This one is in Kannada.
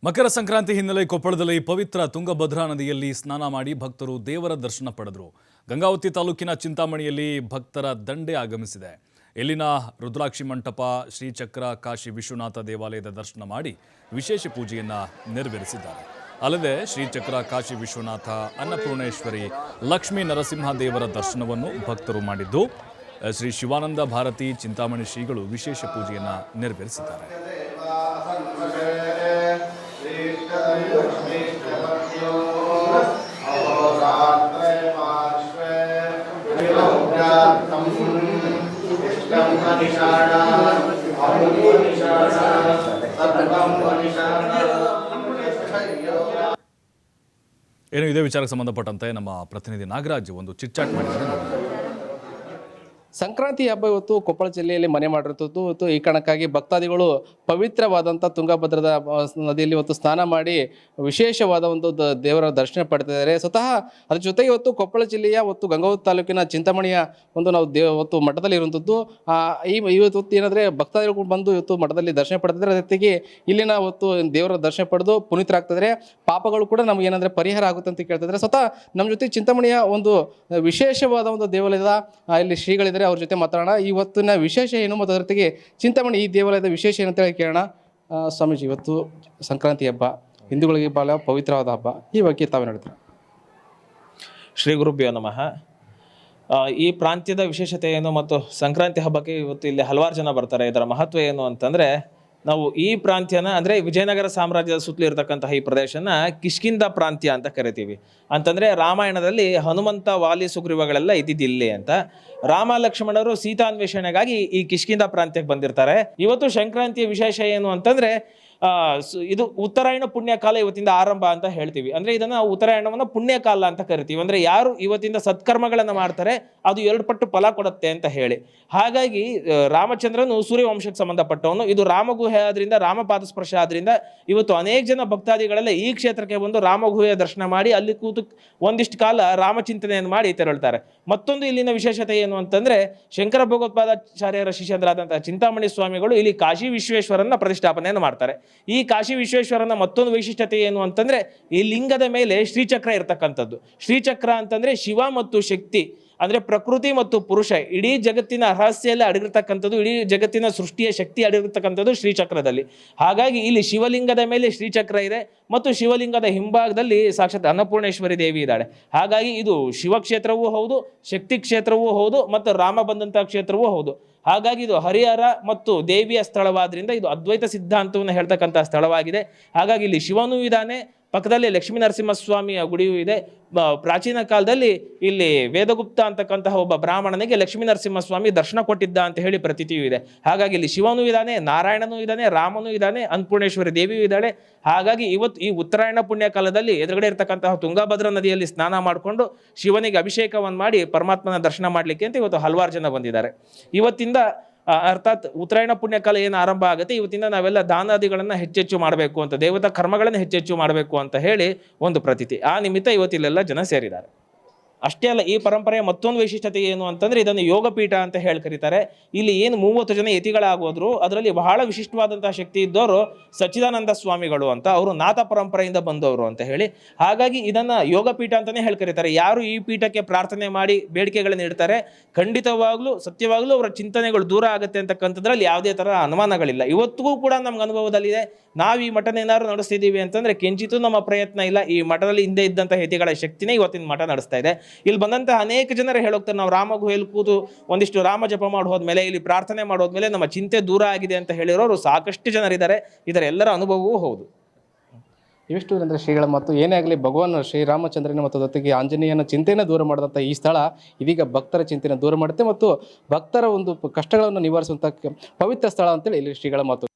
ಮಕರ ಸಂಕ್ರಾಂತಿ ಹಿನ್ನೆಲೆ ಕೊಪ್ಪಳದಲ್ಲಿ ಪವಿತ್ರ ತುಂಗಭದ್ರಾ ನದಿಯಲ್ಲಿ ಸ್ನಾನ ಮಾಡಿ ಭಕ್ತರು ದೇವರ ದರ್ಶನ ಪಡೆದರು. ಗಂಗಾವತಿ ತಾಲೂಕಿನ ಚಿಂತಾಮಣಿಯಲ್ಲಿ ಭಕ್ತರ ದಂಡೆ ಆಗಮಿಸಿದೆ. ಇಲ್ಲಿನ ರುದ್ರಾಕ್ಷಿ ಮಂಟಪ, ಶ್ರೀಚಕ್ರ, ಕಾಶಿ ವಿಶ್ವನಾಥ ದೇವಾಲಯದ ದರ್ಶನ ಮಾಡಿ ವಿಶೇಷ ಪೂಜೆಯನ್ನ ನೆರವೇರಿಸಿದ್ದಾರೆ. ಅಲ್ಲದೆ ಶ್ರೀಚಕ್ರ, ಕಾಶಿ ವಿಶ್ವನಾಥ, ಅನ್ನಪೂರ್ಣೇಶ್ವರಿ, ಲಕ್ಷ್ಮೀ ನರಸಿಂಹ ದೇವರ ದರ್ಶನವನ್ನು ಭಕ್ತರು ಮಾಡಿದ್ದು, ಶ್ರೀ ಶಿವಾನಂದ ಭಾರತಿ ಚಿಂತಾಮಣಿ ಶ್ರೀಗಳು ವಿಶೇಷ ಪೂಜೆಯನ್ನ ನೆರವೇರಿಸಿದ್ದಾರೆ. ಏನು ಇದೇ ವಿಚಾರಕ್ಕೆ ಸಂಬಂಧಪಟ್ಟಂತೆ ನಮ್ಮ ಪ್ರತಿನಿಧಿ ನಾಗರಾಜ್ ಒಂದು ಚಿಟ್ಚಾಟ್ ಮಾಡಿದ್ದಾರೆ. ಸಂಕ್ರಾಂತಿ ಹಬ್ಬ ಇವತ್ತು ಕೊಪ್ಪಳ ಜಿಲ್ಲೆಯಲ್ಲಿ ಮನೆ ಮಾಡಿರುತ್ತದೆ. ಇವತ್ತು ಈ ಕಾರಣಕ್ಕಾಗಿ ಭಕ್ತಾದಿಗಳು ಪವಿತ್ರವಾದಂಥ ತುಂಗಭದ್ರದ ನದಿಯಲ್ಲಿ ಇವತ್ತು ಸ್ನಾನ ಮಾಡಿ ವಿಶೇಷವಾದ ಒಂದು ದೇವರ ದರ್ಶನ ಪಡ್ತಿದ್ದಾರೆ. ಸ್ವತಃ ಅದ್ರ ಜೊತೆಗೆ ಇವತ್ತು ಕೊಪ್ಪಳ ಜಿಲ್ಲೆಯ ಇವತ್ತು ಗಂಗಾವತಿ ತಾಲೂಕಿನ ಚಿಂತಾಮಣಿಯ ಒಂದು ನಾವು ಇವತ್ತು ಮಠದಲ್ಲಿ ಇರುವಂಥದ್ದು. ಇವತ್ತು ಏನಂದರೆ ಭಕ್ತಾದಿಗಳು ಬಂದು ಇವತ್ತು ಮಠದಲ್ಲಿ ದರ್ಶನ ಪಡ್ತಿದ್ದಾರೆ. ಜೊತೆಗೆ ಇಲ್ಲಿನ ಇವತ್ತು ದೇವರ ದರ್ಶನ ಪಡೆದು ಪುನೀತರಾಗ್ತಿದ್ದಾರೆ. ಪಾಪಗಳು ಕೂಡ ನಮ್ಗೆ ಏನಂದರೆ ಪರಿಹಾರ ಆಗುತ್ತೆ ಅಂತ ಕೇಳ್ತಿದ್ದಾರೆ. ಸ್ವತಃ ನಮ್ಮ ಜೊತೆ ಚಿಂತಾಮಣಿಯ ಒಂದು ವಿಶೇಷವಾದ ಒಂದು ದೇವಾಲಯದ ಇಲ್ಲಿ ಶ್ರೀಗಳಿದ್ದಾರೆ. ಅವ್ರ ಜೊತೆ ಮಾತಾಡೋಣ. ಇವತ್ತಿನ ವಿಶೇಷ ಏನು ಮತ್ತು ಅದರ ಜೊತೆಗೆ ಚಿಂತಾಮಣಿ ಈ ದೇವಾಲಯದ ವಿಶೇಷ ಏನಂತ ಹೇಳಿ ಕೇಳೋಣ. ಸ್ವಾಮೀಜಿ, ಇವತ್ತು ಸಂಕ್ರಾಂತಿ ಹಬ್ಬ ಹಿಂದೂಗಳಿಗೆ ಬಹಳ ಪವಿತ್ರವಾದ ಹಬ್ಬ, ಈ ಬಗ್ಗೆ ತಾವೇ ಹೇಳ್ತಾರೆ. ಶ್ರೀ ಗುರುಭ್ಯೋ ನಮಃ. ಈ ಪ್ರಾಂತ್ಯದ ವಿಶೇಷತೆ ಏನು ಮತ್ತು ಸಂಕ್ರಾಂತಿ ಹಬ್ಬಕ್ಕೆ ಇವತ್ತು ಇಲ್ಲಿ ಹಲವಾರು ಜನ ಬರ್ತಾರೆ. ಇದರ ಮಹತ್ವ ಏನು ಅಂತಂದರೆ, ನಾವು ಈ ಪ್ರಾಂತ್ಯನ ಅಂದರೆ ವಿಜಯನಗರ ಸಾಮ್ರಾಜ್ಯದ ಸುತ್ತಲೂ ಇರತಕ್ಕಂತಹ ಈ ಪ್ರದೇಶನ ಕಿಷ್ಕಿಂಧ ಪ್ರಾಂತ್ಯ ಅಂತ ಕರಿತೀವಿ. ಅಂತಂದರೆ ರಾಮಾಯಣದಲ್ಲಿ ಹನುಮಂತ, ವಾಲಿ, ಸುಗ್ರೀವಗಳೆಲ್ಲ ಇದ್ದಿದ್ದಿಲ್ಲಿ ಅಂತ. ರಾಮ ಲಕ್ಷ್ಮಣರು ಸೀತಾನ್ವೇಷಣೆಗಾಗಿ ಈ ಕಿಷ್ಕಿಂಧ ಪ್ರಾಂತ್ಯಕ್ಕೆ ಬಂದಿರ್ತಾರೆ. ಇವತ್ತು ಸಂಕ್ರಾಂತಿಯ ವಿಶೇಷ ಏನು ಅಂತಂದರೆ, ಇದು ಉತ್ತರಾಯಣ ಪುಣ್ಯಕಾಲ ಇವತ್ತಿಂದ ಆರಂಭ ಅಂತ ಹೇಳ್ತೀವಿ. ಅಂದರೆ ಇದನ್ನು ಉತ್ತರಾಯಣವನ್ನು ಪುಣ್ಯಕಾಲ ಅಂತ ಕರಿತೀವಿ. ಅಂದರೆ ಯಾರು ಇವತ್ತಿಂದ ಸತ್ಕರ್ಮಗಳನ್ನು ಮಾಡ್ತಾರೆ ಅದು 2 ಪಟ್ಟು ಫಲ ಕೊಡುತ್ತೆ ಅಂತ ಹೇಳಿ. ಹಾಗಾಗಿ ರಾಮಚಂದ್ರನು ಸೂರ್ಯವಂಶಕ್ಕೆ ಸಂಬಂಧಪಟ್ಟವನು. ಇದು ರಾಮಗುಹೆ ಆದ್ರಿಂದ, ರಾಮಪಾದ ಸ್ಪರ್ಶ ಆದ್ರಿಂದ ಇವತ್ತು ಅನೇಕ ಜನ ಭಕ್ತಾದಿಗಳೆಲ್ಲ ಈ ಕ್ಷೇತ್ರಕ್ಕೆ ಬಂದು ರಾಮಗುಹೆಯ ದರ್ಶನ ಮಾಡಿ ಅಲ್ಲಿ ಕೂತು ಒಂದಿಷ್ಟು ಕಾಲ ರಾಮಚಿಂತನೆಯನ್ನು ಮಾಡಿ ತೆರಳುತ್ತಾರೆ. ಮತ್ತೊಂದು ಇಲ್ಲಿನ ವಿಶೇಷತೆ ಏನು ಅಂತಂದ್ರೆ, ಶಂಕರ ಭಗವತ್ಪಾದಾಚಾರ್ಯರ ಶಿಷ್ಯರಾದಂತಹ ಚಿಂತಾಮಣಿ ಸ್ವಾಮಿಗಳು ಇಲ್ಲಿ ಕಾಶಿ ವಿಶ್ವೇಶ್ವರನ್ನ ಪ್ರತಿಷ್ಠಾಪನೆಯನ್ನು ಮಾಡ್ತಾರೆ. ಈ ಕಾಶಿ ವಿಶ್ವೇಶ್ವರನ ಮತ್ತೊಂದು ವೈಶಿಷ್ಟ್ಯತೆ ಏನು ಅಂತಂದ್ರೆ, ಈ ಲಿಂಗದ ಮೇಲೆ ಶ್ರೀಚಕ್ರ ಇರತಕ್ಕಂಥದ್ದು. ಶ್ರೀಚಕ್ರ ಅಂತಂದ್ರೆ ಶಿವ ಮತ್ತು ಶಕ್ತಿ, ಅಂದ್ರೆ ಪ್ರಕೃತಿ ಮತ್ತು ಪುರುಷ, ಇಡೀ ಜಗತ್ತಿನ ರಹಸ್ಯ ಅಡಗಿರ್ತಕ್ಕಂಥದ್ದು, ಇಡೀ ಜಗತ್ತಿನ ಸೃಷ್ಟಿಯ ಶಕ್ತಿ ಅಡಗಿರ್ತಕ್ಕಂಥದ್ದು ಶ್ರೀಚಕ್ರದಲ್ಲಿ. ಹಾಗಾಗಿ ಇಲ್ಲಿ ಶಿವಲಿಂಗದ ಮೇಲೆ ಶ್ರೀಚಕ್ರ ಇದೆ ಮತ್ತು ಶಿವಲಿಂಗದ ಹಿಂಭಾಗದಲ್ಲಿ ಸಾಕ್ಷಾತ್ ಅನ್ನಪೂರ್ಣೇಶ್ವರಿ ದೇವಿ ಇದ್ದಾಳೆ. ಹಾಗಾಗಿ ಇದು ಶಿವಕ್ಷೇತ್ರವೂ ಹೌದು, ಶಕ್ತಿ ಕ್ಷೇತ್ರವೂ ಹೌದು ಮತ್ತು ರಾಮ ಬಂದಂತಹ ಕ್ಷೇತ್ರವೂ ಹೌದು. ಹಾಗಾಗಿ ಇದು ಹರಿಹರ ಮತ್ತು ದೇವಿಯ ಸ್ಥಳವಾದ್ರಿಂದ ಇದು ಅದ್ವೈತ ಸಿದ್ಧಾಂತವನ್ನು ಹೇಳ್ತಕ್ಕಂಥ ಸ್ಥಳವಾಗಿದೆ. ಹಾಗಾಗಿ ಇಲ್ಲಿ ಶಿವನೂ ಇದ್ದಾನೆ, ಪಕ್ಕದಲ್ಲಿ ಲಕ್ಷ್ಮೀ ನರಸಿಂಹಸ್ವಾಮಿಯ ಗುಡಿಯೂ ಇದೆ. ಪ್ರಾಚೀನ ಕಾಲದಲ್ಲಿ ಇಲ್ಲಿ ವೇದಗುಪ್ತ ಅಂತಕ್ಕಂತಹ ಒಬ್ಬ ಬ್ರಾಹ್ಮಣನಿಗೆ ಲಕ್ಷ್ಮೀ ನರಸಿಂಹಸ್ವಾಮಿ ದರ್ಶನ ಕೊಟ್ಟಿದ್ದ ಅಂತ ಹೇಳಿ ಪ್ರತೀತಿಯೂ ಇದೆ. ಹಾಗಾಗಿ ಇಲ್ಲಿ ಶಿವನೂ ಇದ್ದಾನೆ, ನಾರಾಯಣನೂ ಇದ್ದಾನೆ, ರಾಮನೂ ಇದ್ದಾನೆ, ಅನ್ನಪೂರ್ಣೇಶ್ವರಿ ದೇವಿಯೂ ಇದ್ದಾಳೆ. ಹಾಗಾಗಿ ಇವತ್ತು ಈ ಉತ್ತರಾಯಣ ಪುಣ್ಯ ಕಾಲದಲ್ಲಿ ಎದುರುಗಡೆ ಇರತಕ್ಕಂತಹ ತುಂಗಭದ್ರಾ ನದಿಯಲ್ಲಿ ಸ್ನಾನ ಮಾಡಿಕೊಂಡು ಶಿವನಿಗೆ ಅಭಿಷೇಕವನ್ನು ಮಾಡಿ ಪರಮಾತ್ಮನ ದರ್ಶನ ಮಾಡಲಿಕ್ಕೆ ಅಂತ ಇವತ್ತು ಹಲವಾರು ಜನ ಬಂದಿದ್ದಾರೆ. ಇವತ್ತಿಂದ ಅರ್ಥಾತ್ ಉತ್ತರಾಯಣ ಪುಣ್ಯಕಾಲ ಏನು ಆರಂಭ ಆಗುತ್ತೆ, ಇವತ್ತಿಂದ ನಾವೆಲ್ಲ ದಾನಾದಿಗಳನ್ನು ಹೆಚ್ಚೆಚ್ಚು ಮಾಡಬೇಕು ಅಂತ, ದೇವತಾ ಕರ್ಮಗಳನ್ನು ಹೆಚ್ಚೆಚ್ಚು ಮಾಡಬೇಕು ಅಂತ ಹೇಳಿ ಒಂದು ಪ್ರತೀತಿ. ಆ ನಿಮಿತ್ತ ಇವತ್ತಿಲ್ಲೆಲ್ಲ ಜನ ಸೇರಿದ್ದಾರೆ. ಅಷ್ಟೇ ಅಲ್ಲ, ಈ ಪರಂಪರೆಯ ಮತ್ತೊಂದು ವೈಶಿಷ್ಟ್ಯತೆ ಏನು ಅಂತಂದ್ರೆ, ಇದನ್ನು ಯೋಗಪೀಠ ಅಂತ ಹೇಳಿ ಕರೀತಾರೆ. ಇಲ್ಲಿ ಏನು 30 ಜನ ಯತಿಗಳಾಗೋದ್ರು, ಅದರಲ್ಲಿ ಬಹಳ ವಿಶಿಷ್ಟವಾದಂತಹ ಶಕ್ತಿ ಇದ್ದವರು ಸಚ್ಚಿದಾನಂದ ಸ್ವಾಮಿಗಳು ಅಂತ, ಅವರು ನಾಥ ಪರಂಪರೆಯಿಂದ ಬಂದವರು ಅಂತ ಹೇಳಿ. ಹಾಗಾಗಿ ಇದನ್ನ ಯೋಗಪೀಠ ಅಂತಾನೆ ಹೇಳಿ ಕರೀತಾರೆ. ಯಾರು ಈ ಪೀಠಕ್ಕೆ ಪ್ರಾರ್ಥನೆ ಮಾಡಿ ಬೇಡಿಕೆಗಳನ್ನು ಇಡ್ತಾರೆ, ಖಂಡಿತವಾಗ್ಲೂ ಸತ್ಯವಾಗ್ಲೂ ಅವರ ಚಿಂತನೆಗಳು ದೂರ ಆಗುತ್ತೆ ಅಂತಕ್ಕಂಥದ್ರಲ್ಲಿ ಯಾವುದೇ ತರ ಅನುಮಾನಗಳಿಲ್ಲ. ಇವತ್ತಿಗೂ ಕೂಡ ನಮ್ಗೆ ಅನುಭವದಲ್ಲಿದೆ. ನಾವು ಈ ಮಠನ ಏನಾದ್ರು ನಡೆಸ್ತಿದ್ದೀವಿ ಅಂತಂದ್ರೆ ಕಿಂಚಿತೂ ನಮ್ಮ ಪ್ರಯತ್ನ ಇಲ್ಲ. ಈ ಮಠದಲ್ಲಿ ಹಿಂದೆ ಇದ್ದಂತಹ ಯತಿಗಳ ಶಕ್ತಿನೇ ಇವತ್ತಿನ ಮಠ ನಡೆಸ್ತಾ ಇದೆ. ಇಲ್ಲಿ ಬಂದಂತಹ ಅನೇಕ ಜನರು ಹೇಳೋಗ್ತಾರೆ, ನಾವು ರಾಮಗುಹೆಯಲ್ಲಿ ಕೂತು ಒಂದಿಷ್ಟು ರಾಮ ಜಪ ಮಾಡಿ ಹೋದ್ಮೇಲೆ, ಇಲ್ಲಿ ಪ್ರಾರ್ಥನೆ ಮಾಡೋದ್ಮೇಲೆ ನಮ್ಮ ಚಿಂತೆ ದೂರ ಆಗಿದೆ ಅಂತ ಹೇಳಿರೋರು ಸಾಕಷ್ಟು ಜನರಿದ್ದಾರೆ. ಇದರ ಎಲ್ಲರ ಅನುಭವವೂ ಹೌದು. ಇವಿಷ್ಟು ಅಂದರೆ ಶ್ರೀಗಳ ಮತ್ತು ಏನೇ ಆಗಲಿ ಭಗವಾನ್ ಶ್ರೀರಾಮಚಂದ್ರನ ಮತ್ತು ಜೊತೆಗೆ ಆಂಜನೇಯನ ಚಿಂತೆಯನ್ನು ದೂರ ಮಾಡಿದಂಥ ಈ ಸ್ಥಳ ಇದೀಗ ಭಕ್ತರ ಚಿಂತೆಯನ್ನು ದೂರ ಮಾಡುತ್ತೆ ಮತ್ತು ಭಕ್ತರ ಒಂದು ಕಷ್ಟಗಳನ್ನು ನಿವಾರಿಸುವಂಥ ಪವಿತ್ರ ಸ್ಥಳ ಅಂತೇಳಿ ಇಲ್ಲಿ ಶ್ರೀಗಳ ಮಾತು.